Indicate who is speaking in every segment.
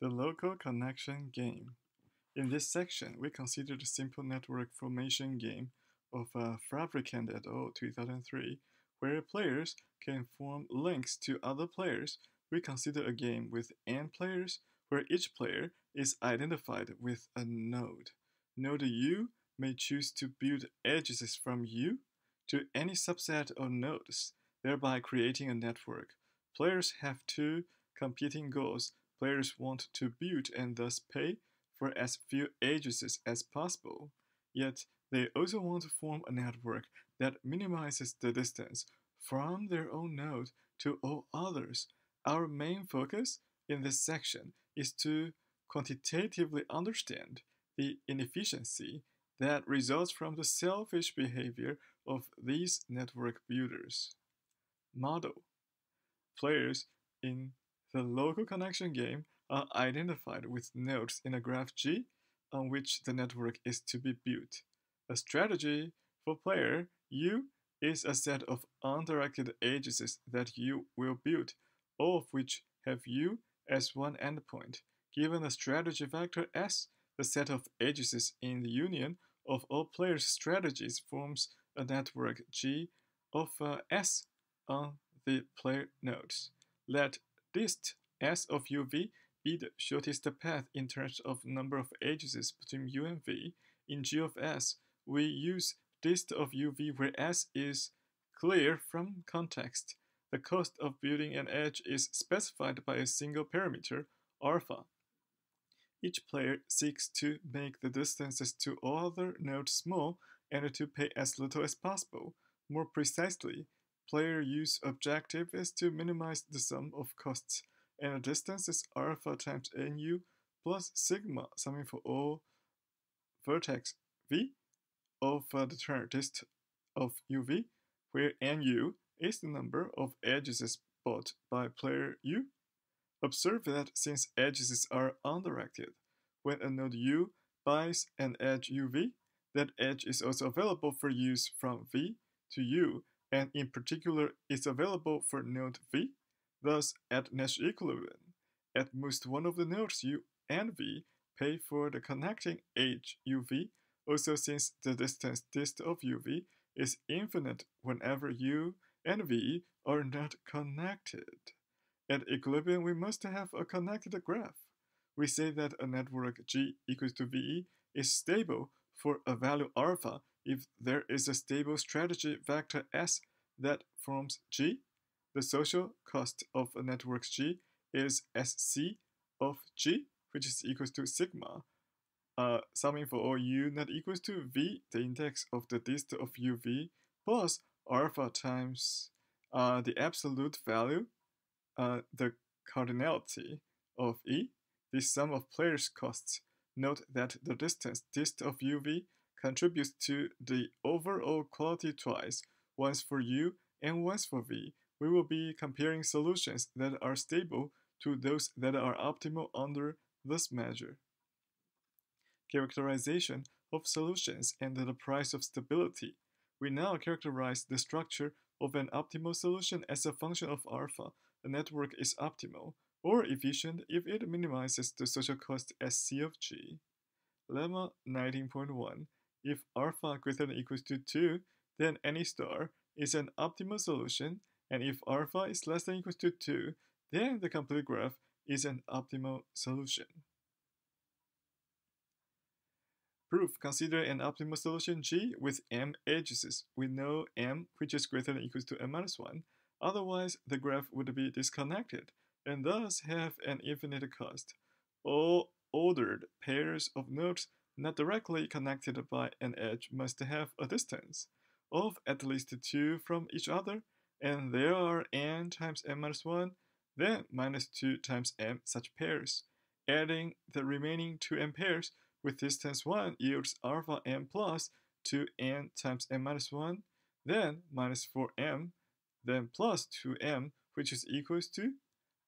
Speaker 1: The local connection game. In this section, we consider the simple network formation game of Fabricant et al. 2003, where players can form links to other players. We consider a game with n players, where each player is identified with a node. Node U may choose to build edges from U to any subset of nodes, thereby creating a network. Players have two competing goals. Players want to build and thus pay for as few agencies as possible. Yet, they also want to form a network that minimizes the distance from their own node to all others. Our main focus in this section is to quantitatively understand the inefficiency that results from the selfish behavior of these network builders. Model. Players in the local connection game are identified with nodes in a graph G on which the network is to be built. A strategy for player U is a set of undirected edges that you will build, all of which have U as one endpoint. Given a strategy vector S, the set of edges in the union of all players' strategies forms a network G of S on the player nodes. Let dist S of UV be the shortest path in terms of number of edges between U and V. In G of S, we use dist of UV where S is clear from context. The cost of building an edge is specified by a single parameter, alpha. Each player seeks to make the distances to all other nodes small and to pay as little as possible. More precisely, player use objective is to minimize the sum of costs, and the distance is alpha times nu plus sigma summing for all vertex v of the term dist of uv, where nu is the number of edges bought by player u. Observe that since edges are undirected, when a node u buys an edge uv, that edge is also available for use from v to u, and in particular is available for node v. Thus, at Nash equilibrium, at most one of the nodes u and v pay for the connecting edge uv. Also, since the distance dist of uv is infinite whenever u and v are not connected. At equilibrium, we must have a connected graph. We say that a network G equals to VE is stable for a value alpha if there is a stable strategy vector S that forms G. The social cost of a network G is SC of G, which is equals to sigma, summing for all u not equals to V, the index of the dist of UV, plus alpha times the absolute value, the cardinality of E, the sum of players' costs. Note that the distance dist of UV contributes to the overall quality twice, once for U and once for V. We will be comparing solutions that are stable to those that are optimal under this measure. Characterization of solutions and the price of stability. We now characterize the structure of an optimal solution as a function of alpha. A network is optimal or efficient if it minimizes the social cost SC of G. Lemma 19.1. If alpha greater than or equals to 2, then any star is an optimal solution, and if alpha is less than or equals to 2, then the complete graph is an optimal solution. Proof. Consider an optimal solution G with m edges. We know m which is greater than or equals to m minus 1. Otherwise, the graph would be disconnected and thus have an infinite cost. All ordered pairs of nodes not directly connected by an edge must have a distance of at least 2 from each other, and there are n times m minus 1, then minus 2 times m such pairs. Adding the remaining 2m pairs with distance 1 yields alpha m plus 2n times m minus 1, then minus 4m, then plus 2m, which is equals to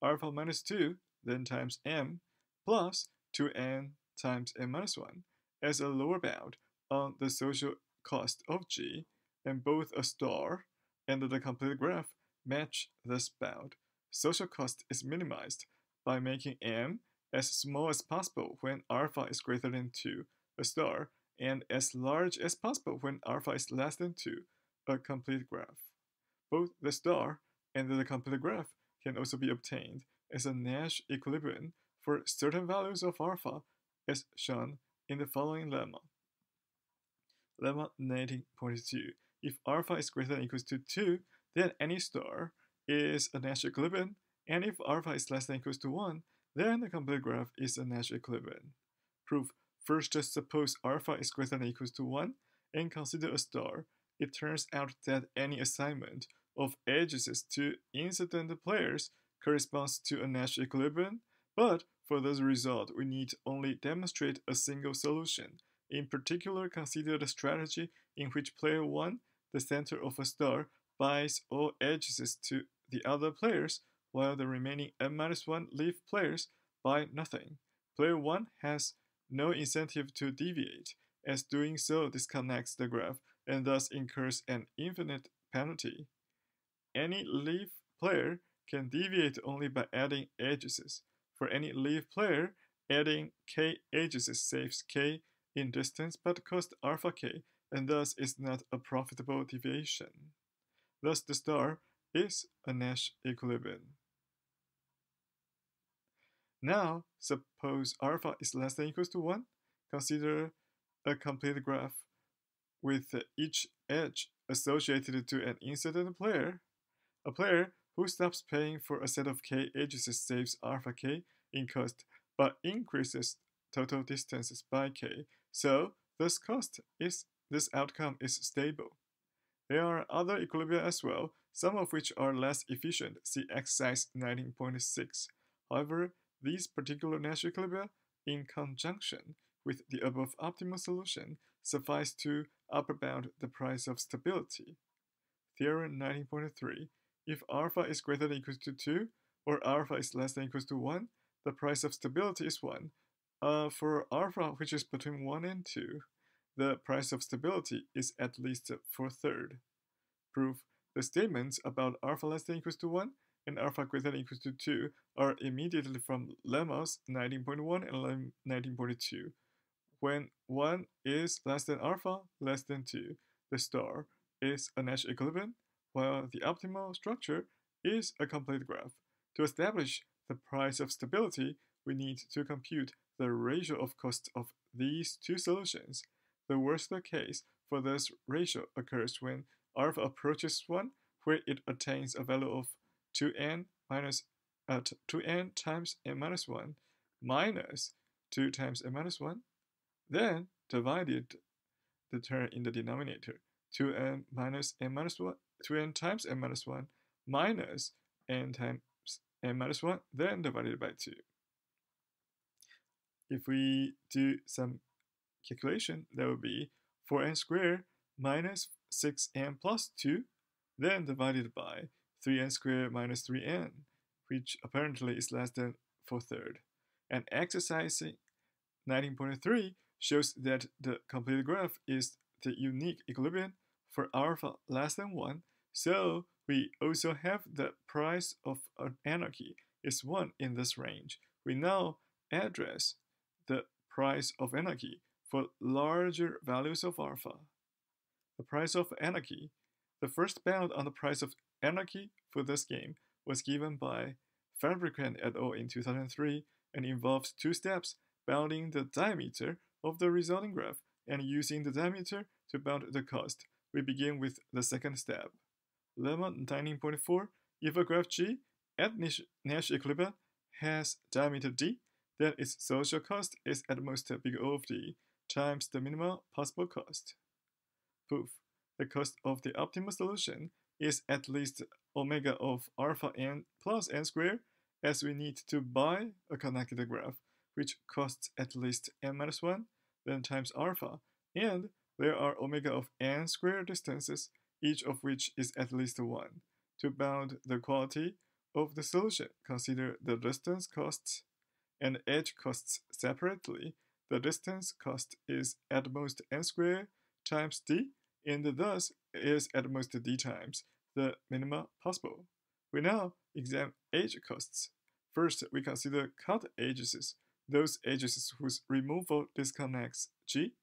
Speaker 1: alpha minus 2, then times m, plus 2n times m minus 1 as a lower bound on the social cost of G, and both a star and the complete graph match this bound. Social cost is minimized by making m as small as possible when alpha is greater than 2, a star, and as large as possible when alpha is less than 2, a complete graph. Both the star and the complete graph can also be obtained as a Nash equilibrium for certain values of alpha, as shown in the following lemma. Lemma 19.2. If alpha is greater than or equals to 2, then any star is a Nash equilibrium, and if alpha is less than or equals to 1, then the complete graph is a Nash equilibrium. Proof. First, just suppose alpha is greater than or equals to 1 and consider a star. It turns out that any assignment of edges to incident players corresponds to a Nash equilibrium, but for this result, we need only demonstrate a single solution. In particular, consider the strategy in which player 1, the center of a star, buys all edges to the other players, while the remaining n-1 leaf players buy nothing. Player 1 has no incentive to deviate, as doing so disconnects the graph and thus incurs an infinite penalty. Any leaf player can deviate only by adding edges. For any leaf player, adding k edges saves k in distance but costs alpha k, and thus is not a profitable deviation. Thus the star is a Nash equilibrium. Now, suppose alpha is less than or equals to 1. Consider a complete graph with each edge associated to an incident player. A player who stops paying for a set of k edges saves alpha k in cost, but increases total distances by k, so this outcome is stable. There are other equilibria as well, some of which are less efficient, see exercise 19.6. However, these particular Nash equilibria, in conjunction with the above optimal solution, suffice to upper bound the price of stability. Theorem 19.3. If alpha is greater than or equals to 2, or alpha is less than or equals to 1, the price of stability is 1. For alpha, which is between 1 and 2, the price of stability is at least 4/3. Proof. The statements about alpha less than or equals to 1 and alpha greater than or equals to 2 are immediately from lemmas 19.1 and 19.2. When 1 is less than alpha, less than 2, the star is a Nash equilibrium, while the optimal structure is a complete graph. To establish the price of stability, we need to compute the ratio of costs of these two solutions. The worst case for this ratio occurs when alpha approaches 1, where it attains a value of 2n times n minus 1 minus 2 times n minus 1, then divided the term in the denominator, 2n times n minus 1 minus n times n minus 1, then divided by 2. If we do some calculation, that would be 4n squared minus 6n plus 2, then divided by 3n squared minus 3n, which apparently is less than 4/3. And exercise 19.3 shows that the complete graph is the unique equilibrium for alpha less than 1, so we also have the price of anarchy is 1 in this range. We now address the price of anarchy for larger values of alpha. The price of anarchy. The first bound on the price of anarchy for this game was given by Fabricant et al. In 2003 and involves two steps: bounding the diameter of the resulting graph and using the diameter to bound the cost. We begin with the second step. Lemma 19.4. If a graph G at Nash equilibrium has diameter d, then its social cost is at most big O of d times the minimal possible cost. Proof. The cost of the optimal solution is at least omega of alpha n plus n squared, as we need to buy a connected graph, which costs at least n minus 1, then times alpha, and there are omega of n squared distances, each of which is at least 1. To bound the quality of the solution, consider the distance costs and edge costs separately. The distance cost is at most n squared times d, and thus is at most d times the minima possible. We now examine edge costs. First, we consider cut edges those edges whose removal disconnects G,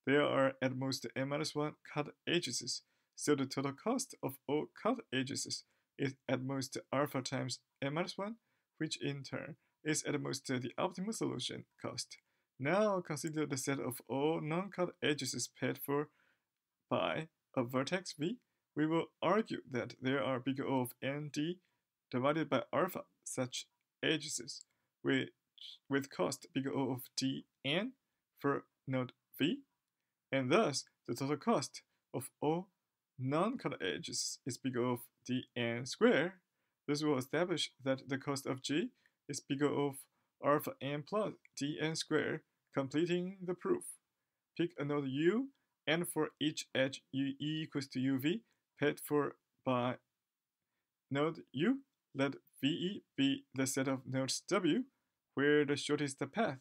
Speaker 1: there are at most n-1 cut edges, so the total cost of all cut edges is at most alpha times n-1, which in turn is at most the optimal solution cost. Now consider the set of all non-cut edges paid for by a vertex V. We will argue that there are big O of nd divided by alpha such edges with cost big O of dn for node V, and thus the total cost of all non-cut edges is big O of dn squared. This will establish that the cost of G is big O of alpha n plus dn squared, completing the proof. Pick a node U, and for each edge E equals to UV paid for by node U, let VE be the set of nodes W, where the shortest path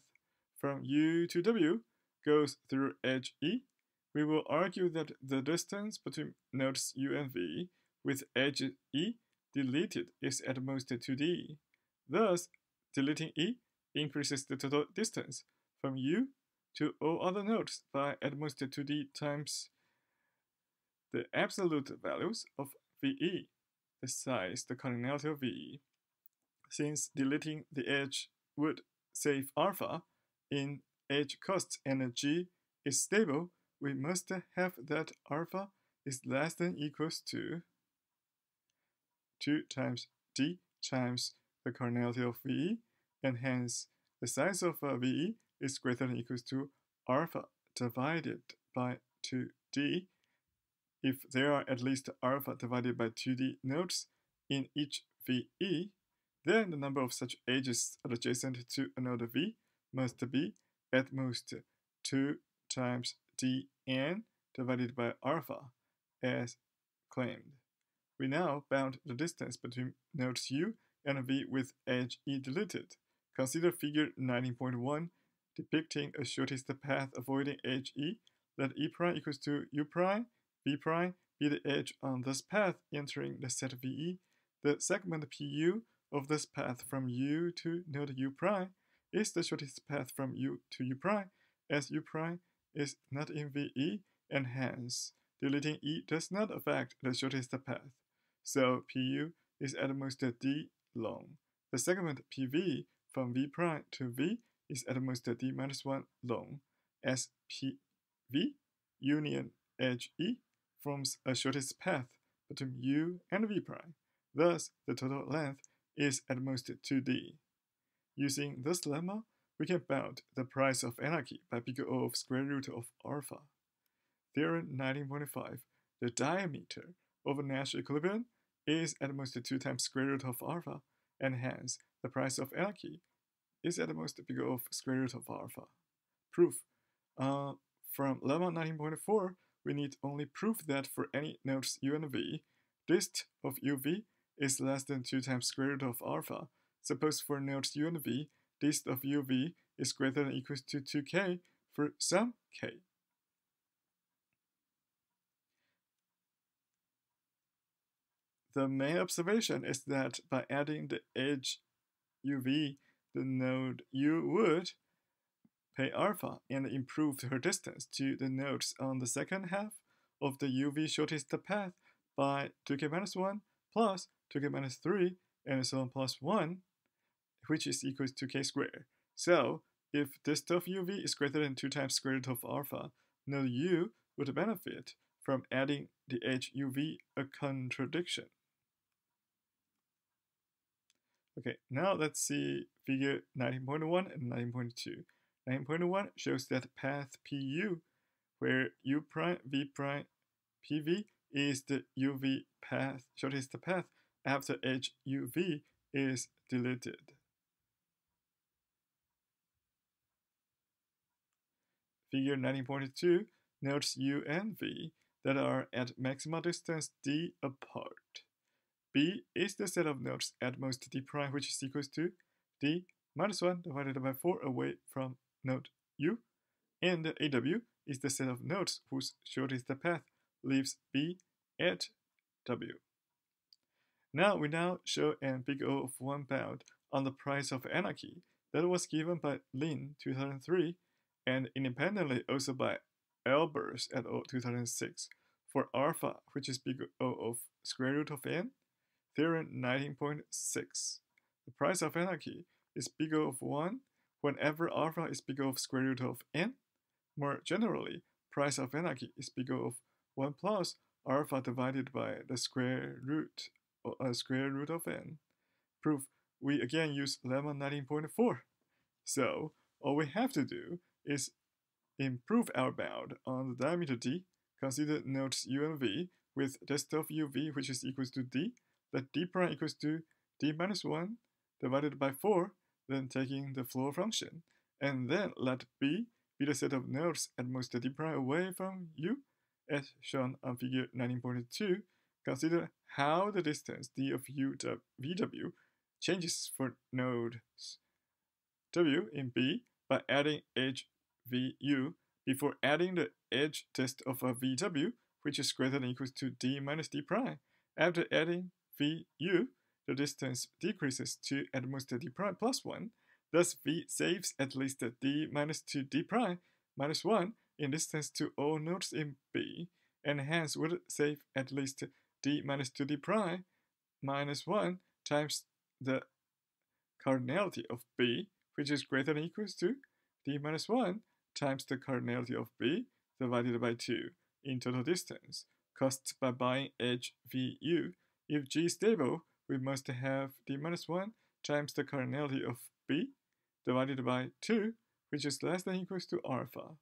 Speaker 1: from U to W goes through edge E. We will argue that the distance between nodes U and V with edge E deleted is at most 2D. Thus, deleting E increases the total distance from U to all other nodes by at most 2D times the absolute values of VE, the size, the cardinality of VE. Since deleting the edge would save alpha in edge cost and G is stable, we must have that alpha is less than equals to 2 times D times the cardinality of VE, and hence the size of VE is greater than equals to alpha divided by 2D. If there are at least alpha divided by 2D nodes in each VE, then the number of such edges adjacent to a node V must be at most 2 times dn divided by alpha, as claimed. We now bound the distance between nodes U and V with edge E deleted. Consider figure 19.1 depicting a shortest path avoiding edge E. Let E prime equals to U prime, V prime be the edge on this path entering the set VE. The segment PU of this path from U to node U prime is the shortest path from U to U prime, as U prime is not in VE, and hence deleting E does not affect the shortest path. So PU is at most D long. The segment PV from V prime to V is at most D minus 1 long, as PV union edge E forms a shortest path between U and V prime. Thus, the total length is at most 2D. Using this lemma, we can bound the price of anarchy by big O of square root of alpha. Theorem 19.5. The diameter of a Nash equilibrium is at most 2 times square root of alpha, and hence the price of anarchy is at most big O of square root of alpha. Proof. From lemma 19.4, we need only prove that for any nodes U and V, dist of UV is less than 2 times square root of alpha. Suppose for nodes U and V, dist of UV is greater than or equals to 2k for some k. The main observation is that by adding the edge UV, the node U would pay alpha and improve her distance to the nodes on the second half of the UV shortest path by 2k minus 1 plus 2k minus 3 and so on plus 1, which is equals to k squared. So, if dist of UV is greater than 2 times square root of alpha, node U would benefit from adding the edge UV, a contradiction. Okay, now let's see figure 19.1 and 19.2. 19.1 shows that path PU, where U prime, V prime, PV is the UV path, shortest path after edge UV is deleted. Figure 19.2 nodes U and V that are at maximal distance D apart. B is the set of nodes at most D prime, which is equals to D minus 1 divided by 4 away from node U, and AW is the set of nodes whose shortest path leaves B at W. Now we show an big O of 1 bound on the price of anarchy that was given by Lin 2003 and independently also by Albers et al. 2006 for alpha, which is big O of square root of n, theorem 19.6. The price of anarchy is big O of 1 whenever alpha is big O of square root of n. More generally, price of anarchy is big O of 1 plus alpha divided by the square root of n. Proof: we again use lemma 19.4. So all we have to do is improve our bound on the diameter d, consider nodes u and v with test of uv which is equals to d, let d prime equals to d minus 1 divided by 4, then taking the floor function, and then let b be the set of nodes at most d prime away from u, as shown on figure 19.2. Consider how the distance d of u vw changes for nodes w in B by adding edge VU before adding the edge test of a VW, which is greater than or equals to D minus D prime. After adding VU, the distance decreases to at most D prime plus 1. Thus, V saves at least D minus 2 D prime minus 1 in distance to all nodes in B, and hence would save at least D minus 2 D prime minus 1 times the cardinality of B, which is greater than or equals to D minus 1 times the cardinality of B divided by 2 in total distance, caused by buying edge VU. If G is stable, we must have D minus 1 times the cardinality of B divided by 2, which is less than or equals to alpha.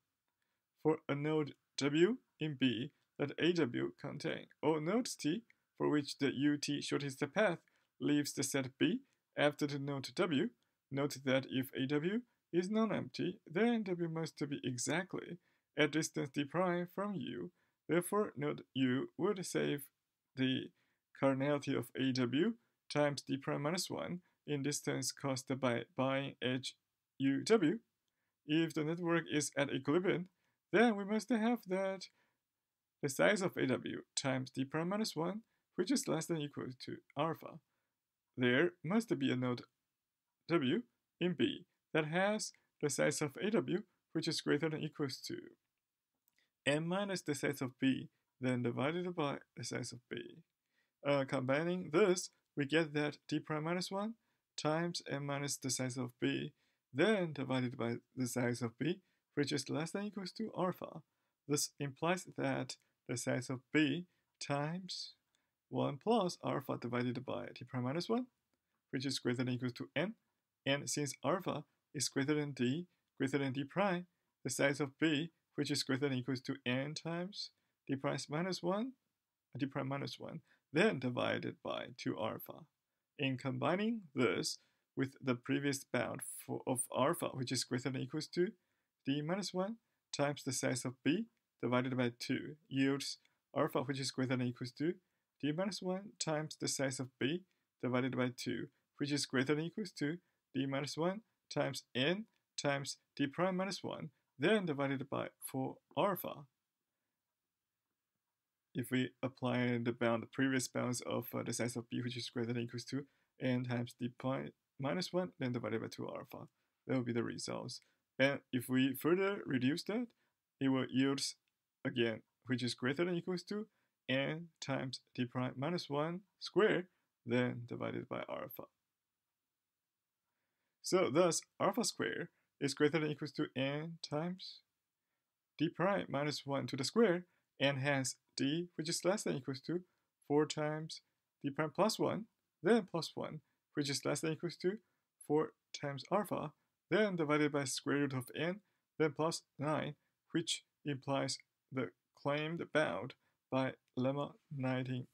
Speaker 1: For a node W in B, let AW contain all nodes T for which the UT shortest path leaves the set B after the node W. Note that if AW is non-empty, then W must be exactly at distance D prime from U. Therefore, node U would save the cardinality of AW times D prime minus 1 in distance caused by buying edge UW. If the network is at equilibrium, then we must have that the size of AW times D prime minus 1, which is less than or equal to alpha. There must be a node W in B that has the size of AW, which is greater than or equals to n minus the size of B, then divided by the size of B. Combining this, we get that D prime minus 1 times n minus the size of B, then divided by the size of B, which is less than or equals to alpha. This implies that the size of B times 1 plus alpha divided by D prime minus 1, which is greater than or equals to n, and since alpha is greater than D prime, the size of B, which is greater than or equals to n times D prime minus 1, then divided by 2 alpha. In combining this with the previous bound of alpha, which is greater than or equals to D minus 1 times the size of B divided by 2, yields alpha, which is greater than or equals to D minus 1 times the size of B divided by 2, which is greater than or equals to D minus 1 times n times D prime minus 1, then divided by 4 alpha. If we apply the previous bounds of the size of B, which is greater than or equals to n times D prime minus 1, then divided by 2 alpha, that will be the results. And if we further reduce that, it will yield again, which is greater than or equals to n times D prime minus 1 squared, then divided by alpha. So thus, alpha squared is greater than or equals to n times D prime minus 1 to the square, and hence D, which is less than or equals to 4 times D prime plus 1, then plus 1, which is less than or equals to 4 times alpha, then divided by square root of n, then plus 9, which implies the claimed bound by lemma 19.4.